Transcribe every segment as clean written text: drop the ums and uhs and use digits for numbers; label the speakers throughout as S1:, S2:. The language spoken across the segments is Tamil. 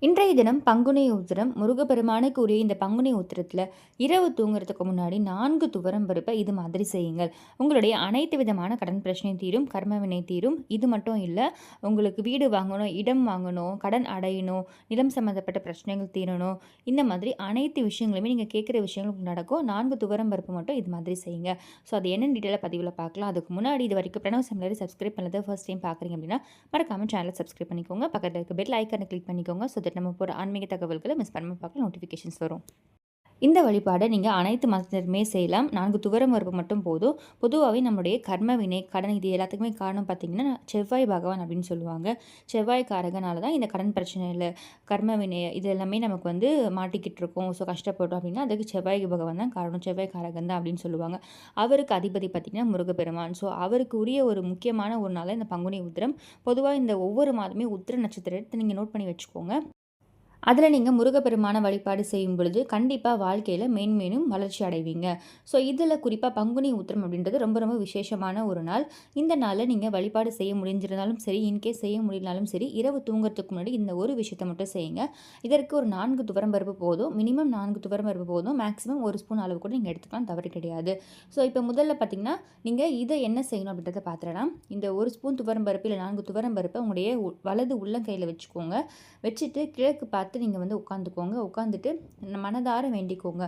S1: இன்றைய தினம் பங்குனி உத்திரம். முருகப்பெருமானுக்கு உரிய இந்த பங்குனி உத்திரத்தில் இரவு தூங்குறதுக்கு முன்னாடி 4 துவரம் பருப்பை இது மாதிரி செய்யுங்கள். உங்களுடைய அனைத்து விதமான கடன் பிரச்சனை தீரும், கர்ம வினை தீரும். இது மட்டும் இல்லை, உங்களுக்கு வீடு வாங்கணும், இடம் வாங்கணும், கடன் அடையணும், நிலம் சம்மந்தப்பட்ட பிரச்சனைகள் தீரணும், இந்த மாதிரி அனைத்து விஷயங்களுமே நீங்கள் கேட்குற விஷயங்கள் நடக்கும். 4 துவரம் பருப்பு மட்டும் இது மாதிரி செய்யுங்க. ஸோ அது என்னென்னு டீட்டெயிலாக பதிவில் பார்க்கலாம். அதுக்கு முன்னாடி இது வரைக்கும் பிரணவ் செமினரி சப்ஸ்கிரைப் பண்ணதை ஃபர்ஸ்ட் டைம் பார்க்குறீங்க அப்படின்னா மறக்காமல் சேனலை சப்ஸ்கிரைப் பண்ணிக்கோங்க. பக்கத்தில் இருக்க பெல் ஐக்கனை கிளிக் பண்ணிக்கோங்க. ஸோ நம்ம போகிற ஆன்மீக தகவல்களை மிஸ் பண்ணாமல் பார்க்க நோட்டிஃபிகேஷன்ஸ் வரும். இந்த வழிபாடை நீங்கள் அனைத்து மதத்தினருமே செய்யலாம். 4 துவரம் பருப்பு மட்டும் போதும். பொதுவாகவே நம்முடைய கர்ம வினை, கடன் இது எல்லாத்துக்குமே காரணம் பார்த்திங்கன்னா செவ்வாய் பகவான் அப்படின்னு சொல்லுவாங்க. செவ்வாய் காரகனால தான் இந்த கடன் பிரச்சனையில் கர்ம வினை இது எல்லாமே நமக்கு வந்து மாட்டிக்கிட்டு இருக்கோம். ஸோ கஷ்டப்பட்டோம் அப்படின்னா அதுக்கு செவ்வாய் பகவான் தான் காரணம், செவ்வாய் காரகன் தான் அப்படின்னு சொல்லுவாங்க. அவருக்கு அதிபதி பார்த்திங்கன்னா முருகப்பெருமான். ஸோ அவருக்கு உரிய ஒரு முக்கியமான ஒரு நாள் இந்த பங்குனி உத்திரம். பொதுவாக இந்த ஒவ்வொரு மாதமே உத்திர நட்சத்திரத்தை நீங்கள் நோட் பண்ணி வச்சுக்கோங்க. அதில் நீங்கள் முருகப்பெருமான வழிபாடு செய்யும் பொழுது கண்டிப்பாக வாழ்க்கையில் மேன்மேலும் வளர்ச்சி அடைவீங்க. ஸோ இதில் குறிப்பாக பங்குனி உத்திரம் அப்படின்றது ரொம்ப ரொம்ப விசேஷமான ஒரு நாள். இந்த நாளில் நீங்கள் வழிபாடு செய்ய முடிஞ்சிருந்தாலும் சரி, இன்கேஸ் செய்ய முடியலனாலும் சரி, இரவு தூங்குறதுக்கு முன்னாடி இந்த ஒரு விஷயத்தை மட்டும் செய்யுங்க. இதற்கு ஒரு 4 துவரம் பருப்பு போதும். மினிமம் 4 துவரம் பருப்பு போதும். மேக்ஸிமம் 1 ஸ்பூன் அளவு கூட நீங்கள் எடுத்துக்கலாம், தவறு கிடையாது. ஸோ இப்போ முதல்ல பார்த்தீங்கன்னா நீங்கள் இதை என்ன செய்யணும் அப்படின்றத பார்த்துடலாம். இந்த 1 ஸ்பூன் துவரம் பருப்பு இல்லை 4 துவரம் பருப்பை உங்களுடைய வலது உள்ளங்கையில் வச்சுக்கோங்க. வச்சுட்டு கிழக்கு பார்த்து நீங்கள் வந்து உட்காந்துக்கோங்க. உட்காந்துட்டு மனதார வேண்டிக்கோங்க,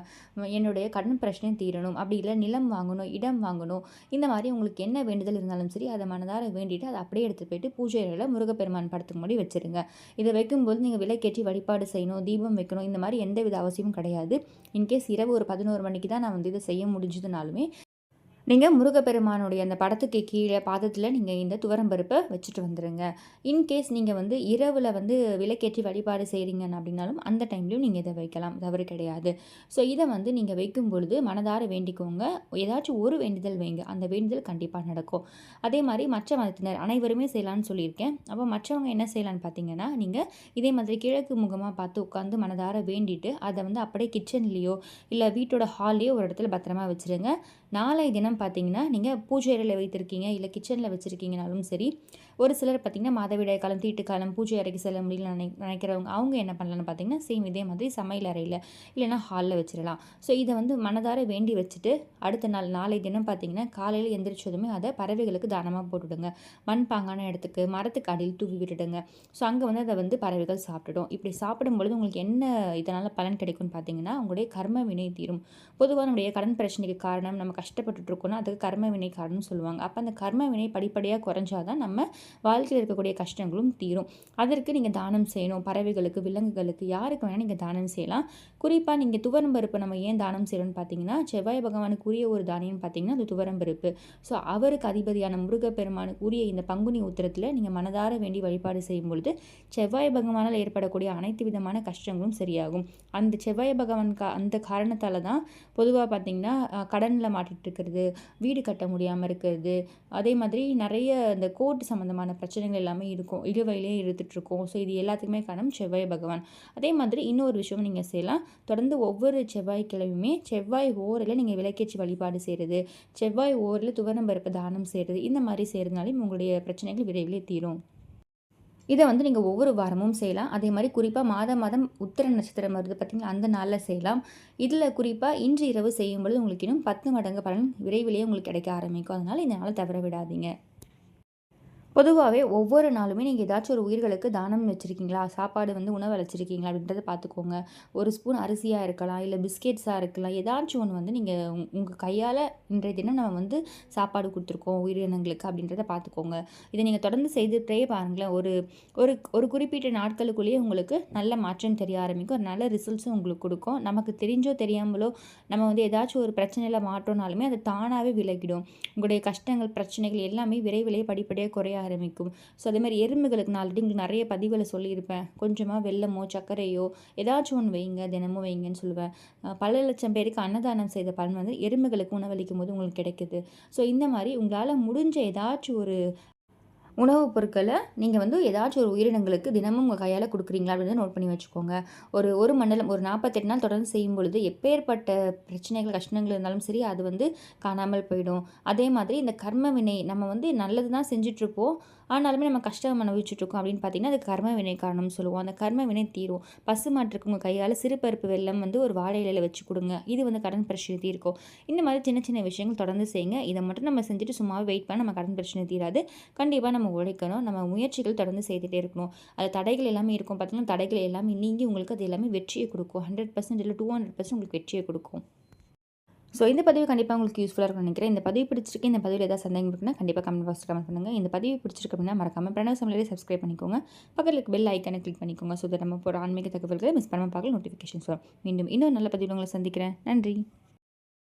S1: என்னுடைய கடன் பிரச்சனையும் தீரணும், அப்படி இல்லை நிலம் வாங்கணும், இடம் வாங்கணும், இந்த மாதிரி உங்களுக்கு என்ன வேண்டுதல் இருந்தாலும் சரி அதை மனதார வேண்டிட்டு அதை அப்படியே எடுத்துகிட்டு போயிட்டு பூஜை அறையில் முருகப்பெருமான் படத்துக்கு முன்னாடி வச்சுருங்க. இதை வைக்கும்போது நீங்கள் விளக்கேற்றி வழிபாடு செய்யணும், தீபம் வைக்கணும், இந்த மாதிரி எந்தவித அவசியமும் கிடையாது. இன்கேஸ் இரவு ஒரு 11 மணிக்கு தான் நான் வந்து இதை செய்ய முடிஞ்சதுனாலுமே நீங்கள் முருகப்பெருமானுடைய அந்த படத்துக்கு கீழே பாதத்தில் நீங்கள் இந்த துவரம்பருப்பை வச்சுட்டு வந்துடுங்க. இன்கேஸ் நீங்கள் வந்து இரவில் வந்து விளக்கேற்றி வழிபாடு செய்கிறீங்க அப்படின்னாலும் அந்த டைம்லையும் நீங்கள் இதை வைக்கலாம், தவறு கிடையாது. ஸோ இதை வந்து நீங்கள் வைக்கும் பொழுது மனதார வேண்டிக்கோங்க. ஏதாச்சும் ஒரு வேண்டுதல் வைங்க, அந்த வேண்டுதல் கண்டிப்பாக நடக்கும். அதே மாதிரி மற்ற மதத்தினர் அனைவருமே செய்யலான்னு சொல்லியிருக்கேன். அப்போ மற்றவங்க என்ன செய்யலான்னு பார்த்தீங்கன்னா, நீங்கள் இதே மாதிரி கிழக்கு முகமாக பார்த்து உட்காந்து மனதார வேண்டிட்டு அதை வந்து அப்படியே கிச்சன்லேயோ இல்லை வீட்டோட ஹால்லேயோ ஒரு இடத்துல பத்திரமா வச்சுருங்க. நாளை தினம் பார்த்தீங்கன்னா நீங்கள் பூஜை அறையில் வைத்திருக்கீங்க இல்லை கிச்சனில் வச்சுருக்கீங்கனாலும் சரி, ஒரு சிலர் பார்த்திங்கன்னா மாதவிடாய் காலம், தீட்டு காலம், பூஜை அறைக்கு செல்ல முடியல நினைக்கிறவங்க அவங்க என்ன பண்ணலான்னு பார்த்தீங்கன்னா சேம் இதே மாதிரி சமையல் அறையில் இல்லைனா ஹாலில் வச்சிடலாம். ஸோ இதை வந்து மனதார வேண்டி வச்சுட்டு அடுத்த நாள் நாளை தினம் பார்த்திங்கன்னா காலையில் எந்திரிச்சதுமே அதை பறவைகளுக்கு தானமாக போட்டுவிடுங்க. மண்பாங்கான இடத்துக்கு, மரத்துக்கு அடியில் தூவி விட்டுடுங்க. ஸோ அங்கே வந்து அதை வந்து பறவைகள் சாப்பிட்டுடும். இப்படி சாப்பிடும் பொழுது உங்களுக்கு என்ன இதனால் பலன் கிடைக்கும்னு பார்த்தீங்கன்னா உங்களுடைய கர்ம வினை தீரும். பொதுவாக நம்முடைய கடன் பிரச்சனைக்கு காரணம் நம்ம கஷ்டப்பட்டுட்டு இருக்கோம்னா அதுக்கு கர்ம வினை காரணம்னு சொல்லுவாங்க. அப்போ அந்த கர்ம வினை படிப்படியாக குறைஞ்சாதான் நம்ம வாழ்க்கையில் இருக்கக்கூடிய கஷ்டங்களும் தீரும். அதற்கு நீங்கள் தானம் செய்யணும். பறவைகளுக்கு, விலங்குகளுக்கு, யாருக்கு வேணால் நீங்கள் தானம் செய்யலாம். குறிப்பாக நீங்கள் துவரம்பருப்பு நம்ம ஏன் தானம் செய்யணும்னு பார்த்தீங்கன்னா செவ்வாய் பகவானுக்கு உரிய ஒரு தானியம் பார்த்தீங்கன்னா அது துவரம்பருப்பு. ஸோ அவருக்கு அதிபதியான முருகப்பெருமானுக்கு உரிய இந்த பங்குனி உத்திரத்தில் நீங்கள் மனதார வேண்டி வழிபாடு செய்யும் பொழுது செவ்வாய் பகவானால் ஏற்படக்கூடிய அனைத்து விதமான கஷ்டங்களும் சரியாகும். அந்த செவ்வாய் பகவான் அந்த காரணத்தால் தான் பொதுவாக பார்த்திங்கன்னா கடனில் மாட்டிகிட்டு இருக்கிறது, வீடு கட்ட முடியாமல் இருக்கிறது, அதே மாதிரி நிறைய இந்த கோர்ட் சம்மந்தமான பிரச்சனைகள் எல்லாமே இருக்கும், இழுவையிலே இழுத்துட்ருக்கோம். ஸோ இது எல்லாத்துக்குமே காரணம் செவ்வாய் பகவான். அதே மாதிரி இன்னொரு விஷயம் நீங்கள் செய்யலாம். தொடர்ந்து ஒவ்வொரு செவ்வாய்க்கிழமையுமே செவ்வாய் ஓரில் நீங்கள் விளக்கேற்றி வழிபாடு செய்கிறது, செவ்வாய் ஓரில் துவரம்பருப்பு தானம் செய்கிறது, இந்த மாதிரி செய்கிறதுனாலையும் உங்களுடைய பிரச்சனைகள் விரைவிலே தீரும். இதை வந்து நீங்கள் ஒவ்வொரு வாரமும் செய்யலாம். அதே மாதிரி குறிப்பாக மாதம் மாதம் உத்திர நட்சத்திரம் வருது பார்த்திங்களா, அந்த நாளில் செய்யலாம். இதில் குறிப்பாக இன்று இரவு செய்யும்பொழுது உங்களுக்கு இன்னும் 10 மடங்கு பலன் விரைவிலேயே உங்களுக்கு கிடைக்க ஆரம்பிக்கும். அதனால் இந்த நாளை தவற விடாதீங்க. பொதுவாகவே ஒவ்வொரு நாளுமே நீங்கள் ஏதாச்சும் ஒரு உயிர்களுக்கு தானம் வச்சுருக்கீங்களா, சாப்பாடு வந்து உணவு அளிச்சிருக்கீங்களா அப்படின்றத பார்த்துக்கோங்க. ஒரு ஸ்பூன் அரிசியாக இருக்கலாம், இல்லை பிஸ்கெட்ஸாக இருக்கலாம், ஏதாச்சும் ஒன்று வந்து நீங்கள் உங்கள் கையால் இன்றைய தினம் நம்ம வந்து சாப்பாடு கொடுத்துருக்கோம் உயிரினங்களுக்கு அப்படின்றத பார்த்துக்கோங்க. இதை நீங்கள் தொடர்ந்து செய்துட்டே பாருங்களேன். ஒரு ஒரு ஒரு குறிப்பிட்ட நாட்களுக்குள்ளேயே உங்களுக்கு நல்ல மாற்றம் தெரிய ஆரம்பிக்கும். ஒரு நல்ல ரிசல்ட்ஸும் உங்களுக்கு கொடுக்கும். நமக்கு தெரிஞ்சோ தெரியாமலோ நம்ம வந்து ஏதாச்சும் ஒரு பிரச்சனையில் மாற்றோனாலுமே அது தானாகவே விலகிடும். உங்களுடைய கஷ்டங்கள், பிரச்சனைகள் எல்லாமே விரைவிலேயே படிப்படியாக குறைய ஆரம்பிக்கும். ஸோ அதே மாதிரி எறும்புகளுக்கு நான் ஆல்ரெடி உங்களுக்கு நிறைய பதிவில் சொல்லியிருப்பேன். கொஞ்சமாக வெல்லமோ சர்க்கரையோ ஏதாச்சும் ஒன்று வைங்க, தினமும் வைங்கன்னு சொல்லுவேன். பல லட்சம் பேருக்கு அன்னதானம் செய்த பலன் வந்து எறும்புகளுக்கு உணவளிக்கும் போது உங்களுக்கு கிடைக்குது. ஸோ இந்த மாதிரி உங்களால் முடிஞ்ச ஏதாச்சும் ஒரு உணவுப் பொருட்களை நீங்கள் வந்து ஏதாச்சும் ஒரு உயிரினங்களுக்கு தினமும் உங்கள் கையால் கொடுக்குறீங்களா அப்படின்னு நோட் பண்ணி வச்சுக்கோங்க. ஒரு மண்டலம் ஒரு 48 நாள் தொடர்ந்து செய்யும் பொழுது எப்பேற்பட்ட பிரச்சனைகள், கஷ்டங்கள் இருந்தாலும் சரி அது வந்து காணாமல் போயிடும். அதே மாதிரி இந்த கர்ம வினை நம்ம வந்து நல்லது தான் செஞ்சிட்ருப்போம். ஆனாலுமே நம்ம கஷ்டம் அனுபவிச்சுட்ருக்கோம் அப்படின்னு பார்த்தீங்கன்னா, அது கர்ம வினை காரணம்னு சொல்லுவோம். அந்த கர்ம வினை தீரும். பசுமாட்டுக்கு உங்கள் கையால் சிறுபருப்பு வெல்லம் வந்து ஒரு வாழை இலையில வச்சு கொடுங்க. இது வந்து கடன் பிரச்சனை தீர்க்கும். இந்த மாதிரி சின்ன சின்ன விஷயங்கள் தொடர்ந்து செய்யுங்க. இதை மட்டும் நம்ம செஞ்சுட்டு சும்மாவே வெயிட் பண்ண நம்ம கடன் பிரச்சனை தீராது. கண்டிப்பாக நம்ம உழைக்கணும். நம்ம முயற்சிகள் தொடர்ந்து செய்துகிட்டே இருக்கணும். அது தடைகள் எல்லாமே இருக்கும் பார்த்தீங்கன்னா, தடைகள் எல்லாமே நீங்கி உங்களுக்கு அது எல்லாமே வெற்றியை கொடுக்கும். 100% இல்லை 200% உங்களுக்கு வெற்றியை கொடுக்கும். ஸோ இந்த பதிவு கண்டிப்பாக உங்களுக்கு யூஸ்ஃபுல்லாக இருக்கும்னு நினைக்கிறேன். இந்த பதிவு பிடிச்சிருக்கு, இந்த பதிவில் ஏதாவது சந்தேகம் இருக்குன்னா கண்டிப்பாக கமெண்ட் பாக்ஸில் கமெண்ட் பண்ணுங்கள். இந்த பதிவு பிடிச்சிருக்கு அப்படின்னா மறக்காமல் பிரணவ் சமையலே சப்ஸ்கிரைப் பண்ணிக்கோங்க. பக்கத்தில் இருக்க பெல் ஐக்கானை கிளிக் பண்ணிக்கோங்க. ஸோ தட் நம்ம போகிற ஆன்மீக தகவல்களை மிஸ் பண்ணாமல் பார்க்கல நோட்டிஃபிகேஷன்ஸ் வரும். மீண்டும் இன்னொரு நல்ல பதிவில் உங்களை சந்திக்கிறேன். நன்றி.